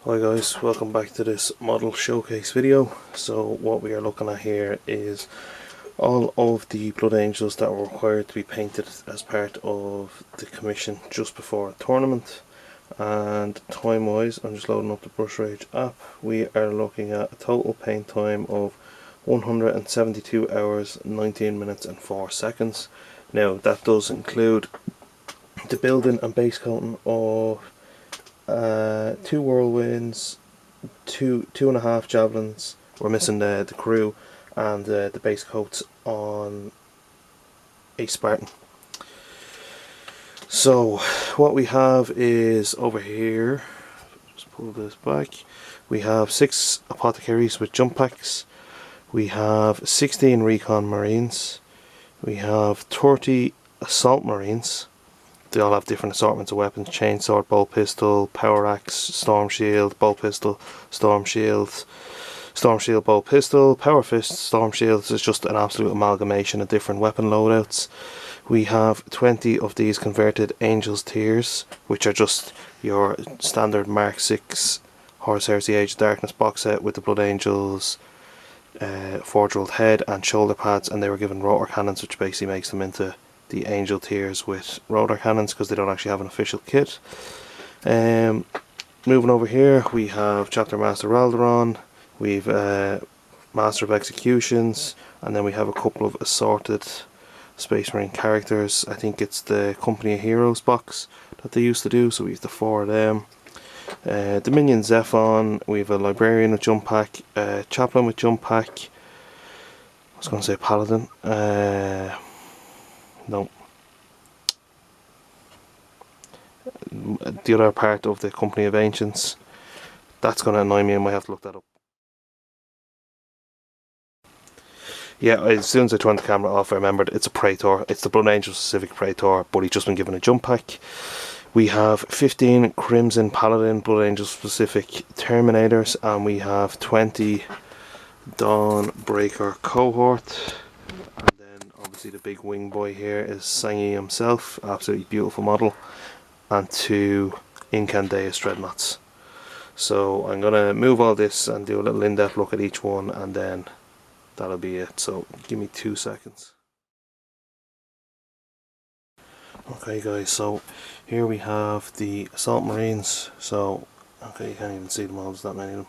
Hi guys, welcome back to this model showcase video. So what we are looking at here is all of the Blood Angels that were required to be painted as part of the commission just before a tournament. And time wise, I'm just loading up the Brush Rage app. We are looking at a total paint time of 172 hours, 19 minutes and 4 seconds. Now that does include the building and base coating of 2 whirlwinds, two and a half javelins. We're missing the crew and the base coats on a Spartan. So what we have is over here, just pull this back, we have 6 apothecaries with jump packs, we have 16 recon marines, we have 30 assault marines. They all have different assortments of weapons: chainsword, bolt pistol, power axe, storm shield, bolt pistol, storm shield, bolt pistol, power fist, storm shields. It's just an absolute amalgamation of different weapon loadouts. We have 20 of these converted Angels tiers, which are just your standard Mark 6 Horus Heresy Age of Darkness box set with the Blood Angels, forge-rolled head and shoulder pads, and they were given rotor cannons, which basically makes them into the Angel tiers with rotor cannons because they don't actually have an official kit. Moving over here, we have Chapter Master Ralderon, we've Master of Executions, and then we have a couple of assorted Space Marine characters. I think it's the Company of Heroes box that they used to do, so we have the 4 of them. Dominion Zephon, we have a Librarian with jump pack, Chaplain with jump pack, I was going to say Paladin, no. The other part of the Company of Ancients. That's going to annoy me, I might have to look that up. Yeah, as soon as I turned the camera off I remembered it's a Praetor. It's the Blood Angel specific Praetor, but he's just been given a jump pack. We have 15 Crimson Paladin Blood Angel specific Terminators, and we have 20 Dawnbreaker Cohort. And then obviously the big wing boy here is Sangi himself, absolutely beautiful model, and 2 Incandeus Dreadnoughts. So I'm going to move all this and do a little in-depth look at each one, and then that'll be it. So give me 2 seconds. Okay guys, so here we have the Assault Marines. So okay, you can't even see them all, there's that many of them.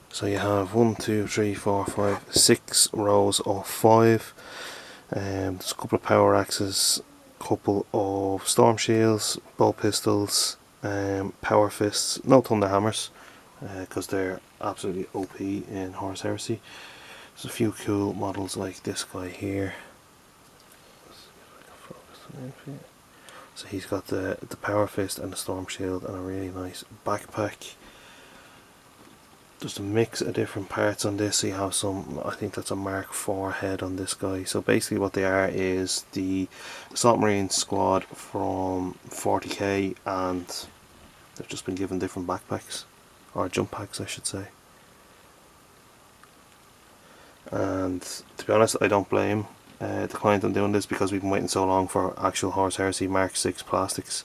So you have 1, 2, 3, 4, 5, 6 rows of 5. There's a couple of power axes, couple of storm shields, bolt pistols, power fists, no thunder hammers because they're absolutely OP in Horus Heresy. There's a few cool models like this guy here. So he's got the power fist and the storm shield and a really nice backpack. Just a mix of different parts on this. So you have some, I think that's a Mark 4 head on this guy. So basically what they are is the Assault Marine squad from 40k, and they've just been given different backpacks, or jump packs I should say. And to be honest, I don't blame the client on doing this, because we've been waiting so long for actual Horus Heresy Mark 6 plastics.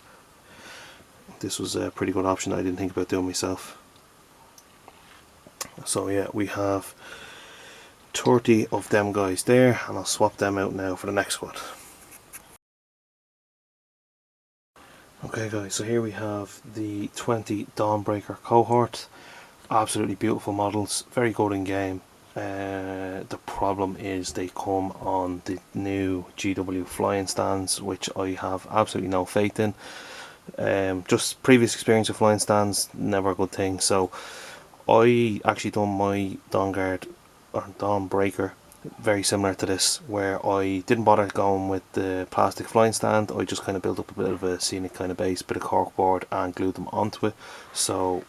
This was a pretty good option that I didn't think about doing myself. So yeah, we have 30 of them guys there, and I'll swap them out now for the next squad. Okay guys, so here we have the 20 Dawnbreaker cohort. Absolutely beautiful models, very good in game. The problem is they come on the new GW flying stands, which I have absolutely no faith in. Just previous experience with flying stands, never a good thing. So I actually done my Dawnguard or Dawnbreaker very similar to this, where I didn't bother going with the plastic flying stand. I just kind of built up a bit of a scenic kind of base, bit of corkboard, and glued them onto it. So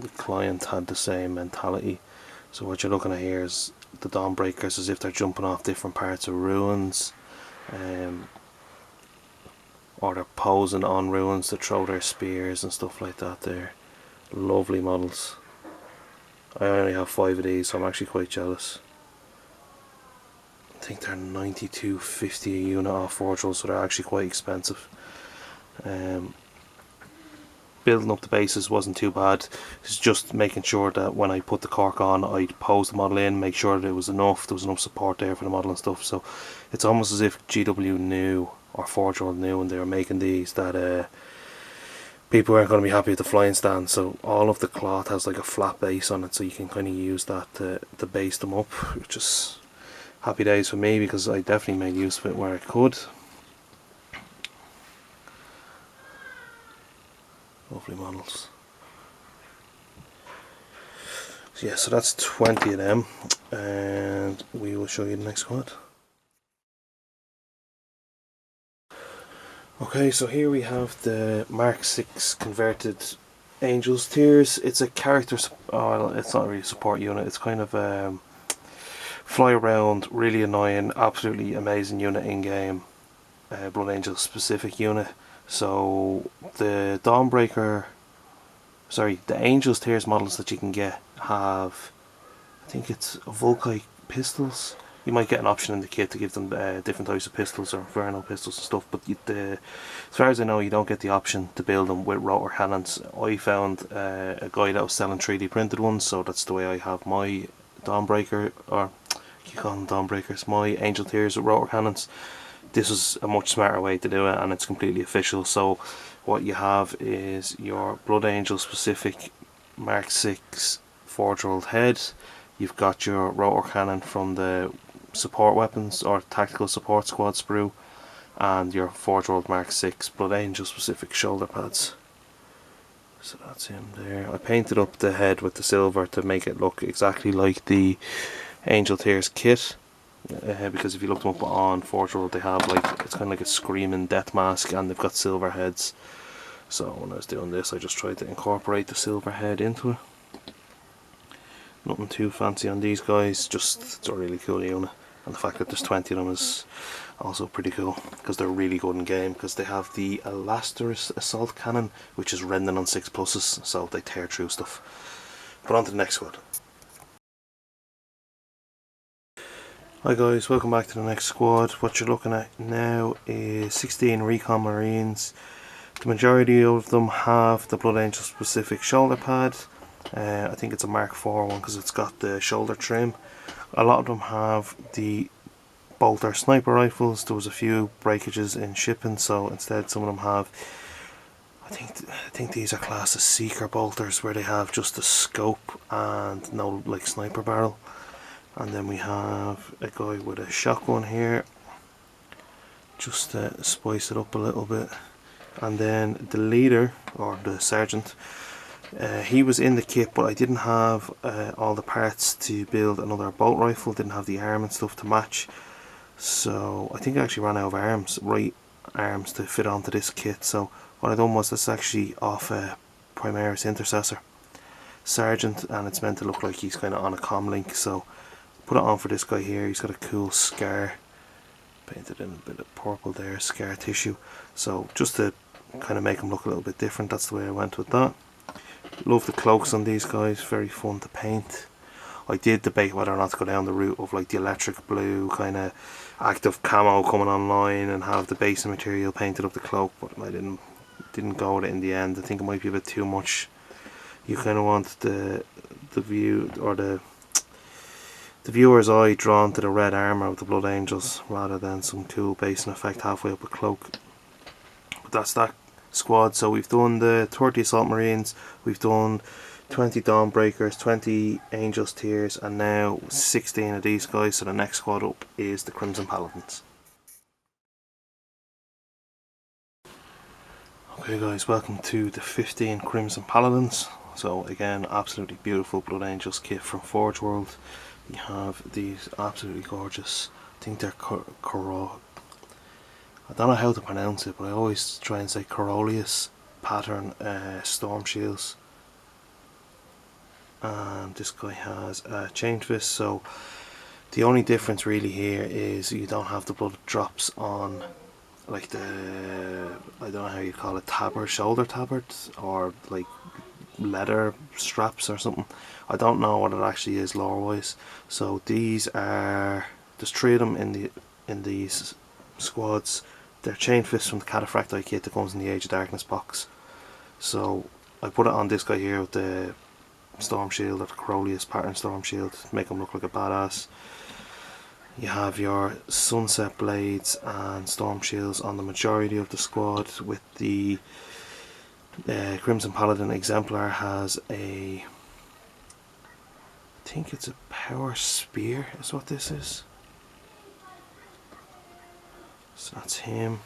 the client had the same mentality. So what you're looking at here is the Dawnbreakers as if they're jumping off different parts of ruins, or they're posing on ruins to throw their spears and stuff like that there. Lovely models. I only have 5 of these, so I'm actually quite jealous. I think they're $92.50 a unit off Forge, so they're actually quite expensive. building up the bases wasn't too bad. It's just making sure that when I put the cork on, I'd pose the model in, make sure that there was enough support there for the model and stuff. So it's almost as if GW knew, or Forge World knew when they were making these, that people weren't going to be happy with the flying stand. So all of the cloth has like a flat base on it, so you can kind of use that to base them up, which is happy days for me, because I definitely made use of it where I could. Lovely models. So yeah, so that's 20 of them, and we will show you the next squad. Okay, so here we have the Mark 6 converted Angel's Tears. It's a character, oh, it's not really a support unit, it's kind of fly around, really annoying, absolutely amazing unit in game, Blood Angel specific unit. So the Dawnbreaker, sorry, the Angel's Tears models that you can get have, I think it's Volkite pistols. You might get an option in the kit to give them different types of pistols or Inferno pistols and stuff, but as far as I know, you don't get the option to build them with rotor cannons. I found a guy that was selling 3D printed ones, so that's the way I have my Dawnbreaker, or you call them Dawnbreakers, my Angel Tears with rotor cannons. This is a much smarter way to do it, and it's completely official. So what you have is your Blood Angel specific Mark 6 Forge World head. You've got your rotor cannon from the support weapons or tactical support squad sprue, and your Forge World Mark 6 Blood Angel specific shoulder pads. So that's him there. I painted up the head with the silver to make it look exactly like the Angel Tears kit. Because if you look them up on Forge World, they have like, it's kind of like a screaming death mask, and they've got silver heads. So when I was doing this, I just tried to incorporate the silver head into it. Nothing too fancy on these guys, just it's a really cool unit, and the fact that there's 20 of them is also pretty cool, because they're really good in game, because they have the Elasterus assault cannon, which is rending on 6+, so they tear through stuff. But on to the next squad. Hi guys, welcome back to the next squad. What you're looking at now is 16 Recon Marines. The majority of them have the Blood Angel specific shoulder pad. I think it's a Mark 4 one because it's got the shoulder trim. A lot of them have the bolter sniper rifles. There was a few breakages in shipping, so instead some of them have, I think these are classed as seeker bolters, where they have just the scope and no like sniper barrel. And then we have a guy with a shotgun here, just to spice it up a little bit. And then the leader, or the sergeant, he was in the kit, but I didn't have all the parts to build another bolt rifle, didn't have the arm and stuff to match. So I think I actually ran out of right arms to fit onto this kit. So what I done was, this is actually off a Primaris Intercessor Sergeant, and it's meant to look like he's kind of on a comm link. So put it on for this guy here. He's got a cool scar, painted in a bit of purple there, scar tissue. So just to kind of make him look a little bit different, that's the way I went with that. Love the cloaks on these guys, very fun to paint. I did debate whether or not to go down the route of like the electric blue kind of active camo coming online and have the base material painted up the cloak, but I didn't go with it in the end. I think it might be a bit too much. You kind of want the view, or the viewer's eye drawn to the red armour of the Blood Angels, rather than some cool basing effect halfway up a cloak. But that's that squad. So we've done the 30 Assault Marines, we've done 20 Dawnbreakers, 20 Angel's Tears, and now 16 of these guys. So the next squad up is the Crimson Paladins. Okay guys, welcome to the 15 Crimson Paladins. So again, absolutely beautiful Blood Angels kit from Forge World. You have these absolutely gorgeous, I think they're Coro, I don't know how to pronounce it, but I always try and say Corolius pattern storm shields. And this guy has a chain fist, so the only difference really here is you don't have the blood drops on like the, I don't know how you call it, tabard, shoulder tabard, or like leather straps or something. I don't know what it actually is lore wise. So these are, there's 3 of them in these squads. They're chain fists from the Cataphracti kit that comes in the Age of Darkness box. So I put it on this guy here with the storm shield, or the Corolius pattern storm shield, to make him look like a badass. You have your sunset blades and storm shields on the majority of the squad, with the Crimson Paladin Exemplar has a, I think it's a power spear is what this is. So that's him.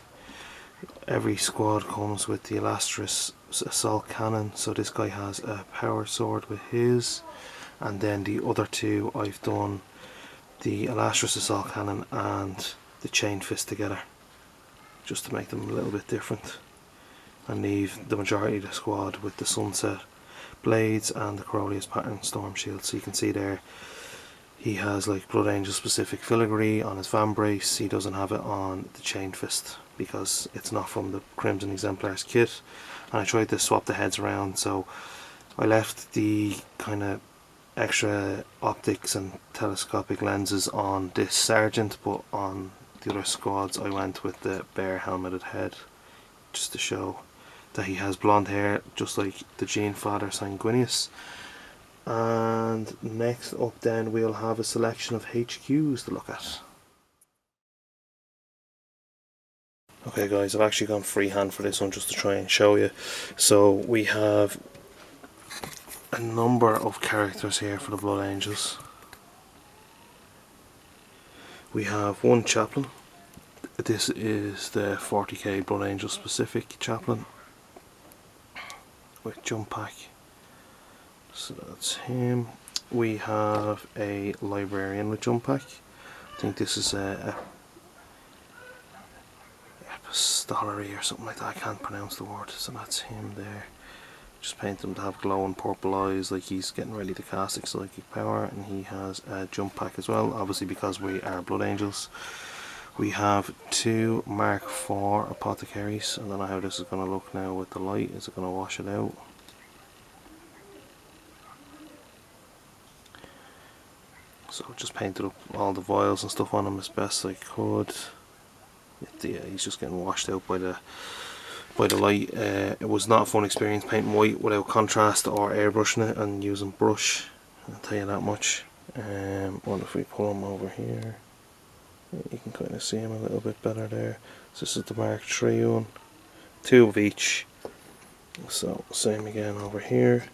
Every squad comes with the Illustrious assault cannon, so this guy has a power sword with his, and then the other two I've done the Illustrious assault cannon and the chain fist together, just to make them a little bit different, and leave the majority of the squad with the sunset blades and the Corolius pattern storm shield. So you can see there he has like Blood Angel specific filigree on his vambrace. He doesn't have it on the chain fist because it's not from the Crimson Exemplar's kit, and I tried to swap the heads around, so I left the kind of extra optics and telescopic lenses on this sergeant, but on the other squads I went with the bare helmeted head, just to show that he has blonde hair just like the Gene Father Sanguinius. And next up then we'll have a selection of HQs to look at. Okay guys, I've actually gone freehand for this one just to try and show you. So we have a number of characters here for the Blood Angels. We have one chaplain. This is the 40k Blood Angel specific chaplain with jump pack. So that's him. We have a librarian with jump pack. I think this is a epistolary or something like that. I can't pronounce the word. So that's him there. Just paint him to have glowing purple eyes, like he's getting ready to cast psychic power, and he has a jump pack as well, obviously because we are Blood Angels. We have two Mark IV apothecaries. I don't know how this is going to look now with the light. Is it going to wash it out? So just painted up all the vials and stuff on him as best I could. He's just getting washed out by the light. It was not a fun experience painting white without contrast or airbrushing it and using brush, I'll tell you that much. What if we pull him over here? You can kind of see him a little bit better there. So this is the Mark III one, two of each. So same again over here.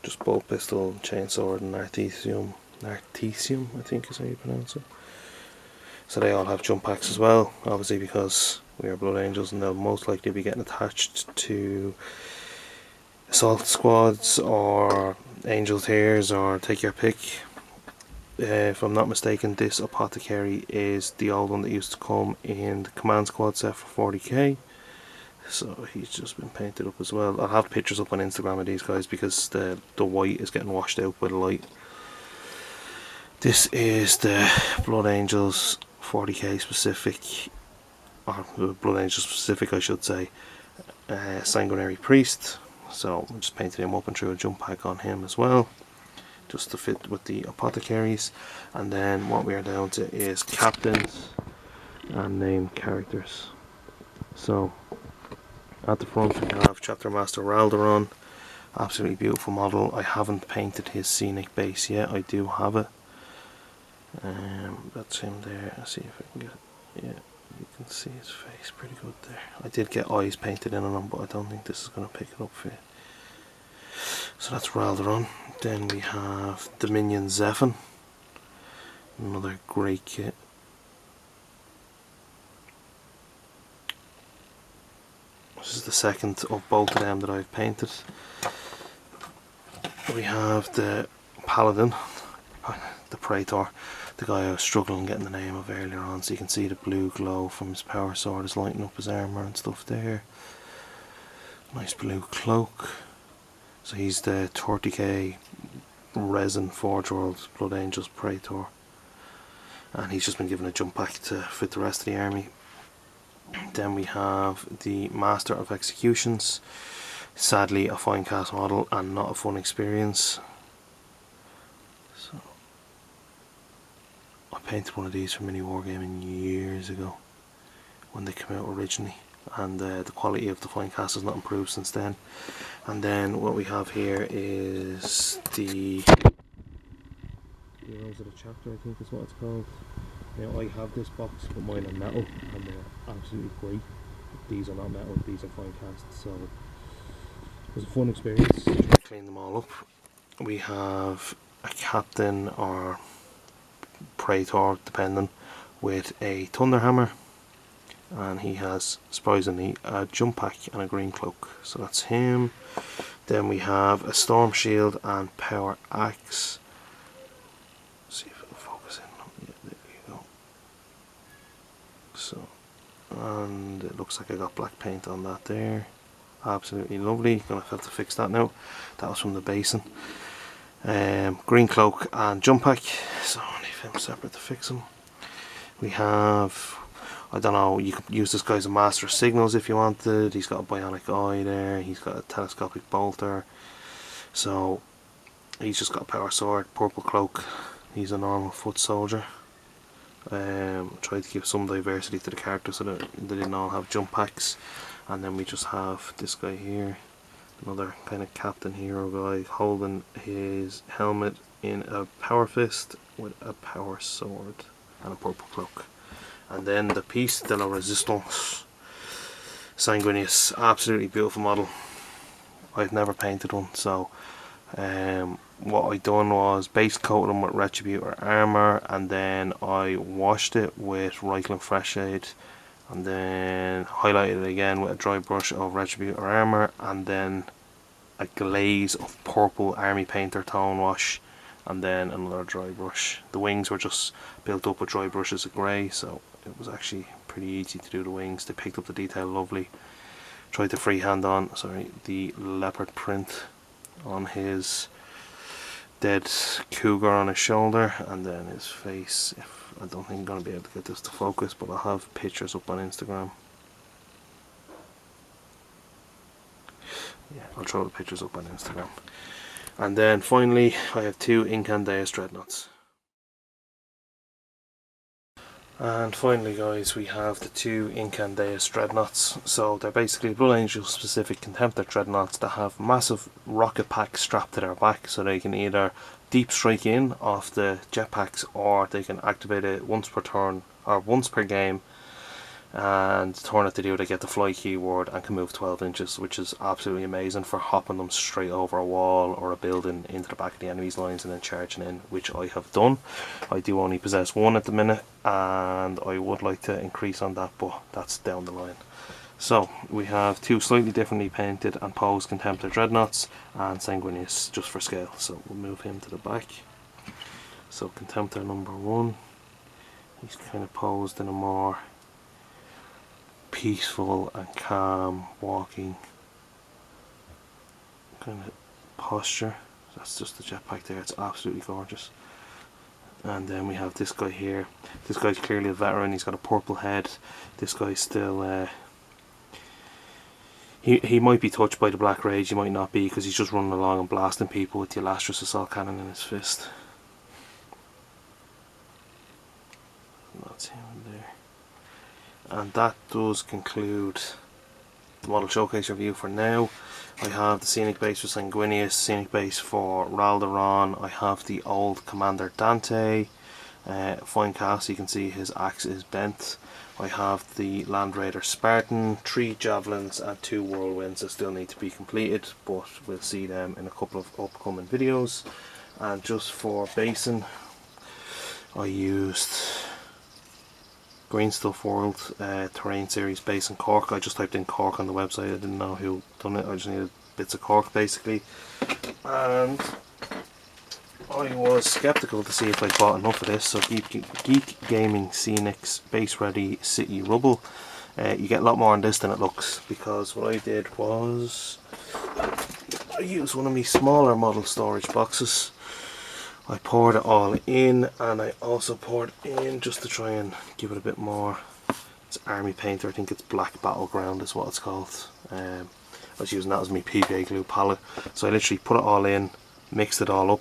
Just bolt pistol, chainsword, and artesium I think is how you pronounce it. So they all have jump packs as well, obviously because we are Blood Angels, and they'll most likely be getting attached to assault squads or angel tiers, or take your pick. If I'm not mistaken, this apothecary is the old one that used to come in the command squad set for 40k. So he's just been painted up as well. I'll have pictures up on Instagram of these guys because the white is getting washed out by the light. This is the Blood Angels 40k specific, or Blood Angels specific I should say, Sanguinary Priest. So I just painted him up and threw a jump pack on him as well, just to fit with the apothecaries. And then what we are down to is captains and named characters. So at the front we have Chapter Master Ralderon, absolutely beautiful model. I haven't painted his scenic base yet, I do have it. That's him there. Let's see if I can get it. Yeah, you can see his face pretty good there. I did get eyes painted in on him, but I don't think this is going to pick it up for you. So that's Ralderon. Then we have Dominion Zephan, another great kit. This is the second of both of them that I've painted. We have the Paladin, the Praetor, the guy I was struggling getting the name of earlier on. So you can see the blue glow from his power sword is lighting up his armour and stuff there. Nice blue cloak. So he's the 30k resin Forge World Blood Angels Praetor, and he's just been given a jump pack to fit the rest of the army. Then we have the Master of Executions, sadly a fine cast model and not a fun experience. So I painted one of these for Mini Wargaming years ago, when they came out originally, and the quality of the fine cast has not improved since then. And then what we have here is the Heroes of the Chapter, I think is what it's called. Now I have this box, but mine are metal and they're absolutely great. These are not metal, these are fine cast, so it was a fun experience trying to clean them all up. We have a captain or praetor, depending, with a thunder hammer, and he has surprisingly a jump pack and a green cloak, so that's him. Then we have a storm shield and power axe. See if it'll focus in. Yeah, there you go. So, and it looks like I got black paint on that there. Absolutely lovely. Gonna have to fix that now. That was from the basin. Green cloak and jump pack, so I'll leave him separate to fix him. We have, I don't know, you could use this guy as a master of signals if you wanted. He's got a bionic eye there, he's got a telescopic bolter, so he's just got a power sword, purple cloak. He's a normal foot soldier. Tried to give some diversity to the characters so that they didn't all have jump packs. And then we just have this guy here, another kind of captain hero guy, holding his helmet in a power fist with a power sword and a purple cloak. And then the piece de la resistance, Sanguinius, absolutely beautiful model. I've never painted one, so what I done was base coated them with Retributor armor, and then I washed it with Reichland Fresh Shade, and then highlighted it again with a dry brush of Retributor armor, and then a glaze of purple army painter tone wash, and then another dry brush. The wings were just built up with dry brushes of grey, so it was actually pretty easy to do the wings. They picked up the detail lovely. Tried to freehand on, the leopard print on his dead cougar on his shoulder, and then his face. I don't think I'm going to be able to get this to focus, but I'll have pictures up on Instagram. Yeah, I'll throw the pictures up on Instagram. And then finally I have two Incandeus Dreadnoughts. And finally guys, we have the two Incandeus Dreadnoughts. So they're basically Blood Angel specific Contemptor Dreadnoughts that have massive rocket packs strapped to their back, so they can either deep strike in off the jetpacks, or they can activate it once per turn or once per game, and the turn that they do, they get the fly keyword and can move 12 inches, which is absolutely amazing for hopping them straight over a wall or a building into the back of the enemy's lines and then charging in, which I have done. I do only possess one at the minute, and I would like to increase on that, but that's down the line. So we have two slightly differently painted and posed Contemptor Dreadnoughts, and Sanguinius just for scale, so we'll move him to the back. So Contemptor number one, he's kind of posed in a more peaceful and calm walking kind of posture. That's just the jetpack there, it's absolutely gorgeous. And then we have this guy here. This guy's clearly a veteran, he's got a purple head. This guy's still he might be touched by the Black Rage, he might not be, because he's just running along and blasting people with the Illustrious Assault Cannon in his fist. And that's him there. And that does conclude the model showcase review for now. I have the scenic base for Sanguinius, scenic base for Ralderon. I have the old Commander Dante, fine cast, you can see his axe is bent. I have the Land Raider Spartan, 3 javelins and 2 whirlwinds that still need to be completed, but we'll see them in a couple of upcoming videos. And just for basing, I used Green Stuff World Terrain Series base in Cork. I just typed in Cork on the website, I didn't know who done it, I just needed bits of cork basically. And I was skeptical to see if I bought enough of this, so Geek Gaming Scenics Base Ready City Rubble. You get a lot more on this than it looks, because what I did was I used one of my smaller model storage boxes. I poured it all in, and I also poured it in just to try and give it a bit more. It's Army Painter, I think it's Black Battleground is what it's called. I was using that as my PVA glue palette, so I literally put it all in, mixed it all up,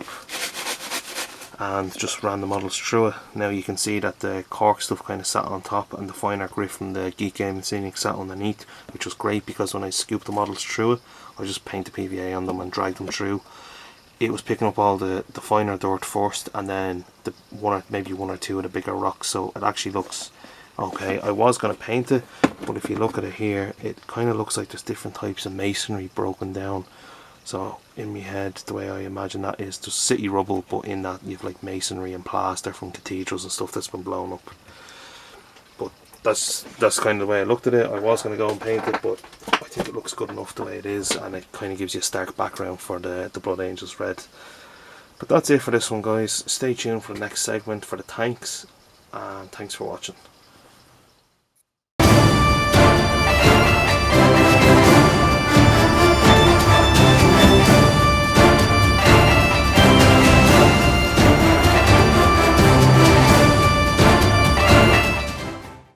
and just ran the models through it. Now you can see that the cork stuff kind of sat on top and the fine art grit from the Geek Gaming Scenic sat underneath, which was great because when I scooped the models through it, I just painted PVA on them and dragged them through. It was picking up all the finer dirt first, and then maybe one or two of the bigger rocks, so it actually looks okay. I was going to paint it, but if you look at it here, it kind of looks like there's different types of masonry broken down. So in my head, the way I imagine that is just city rubble, but in that you've like masonry and plaster from cathedrals and stuff that's been blown up. But that's kind of the way I looked at it. I was going to go and paint it, but I think it looks good enough the way it is, and it kind of gives you a stark background for the Blood Angels red. But that's it for this one, guys. Stay tuned for the next segment for the tanks, and thanks for watching.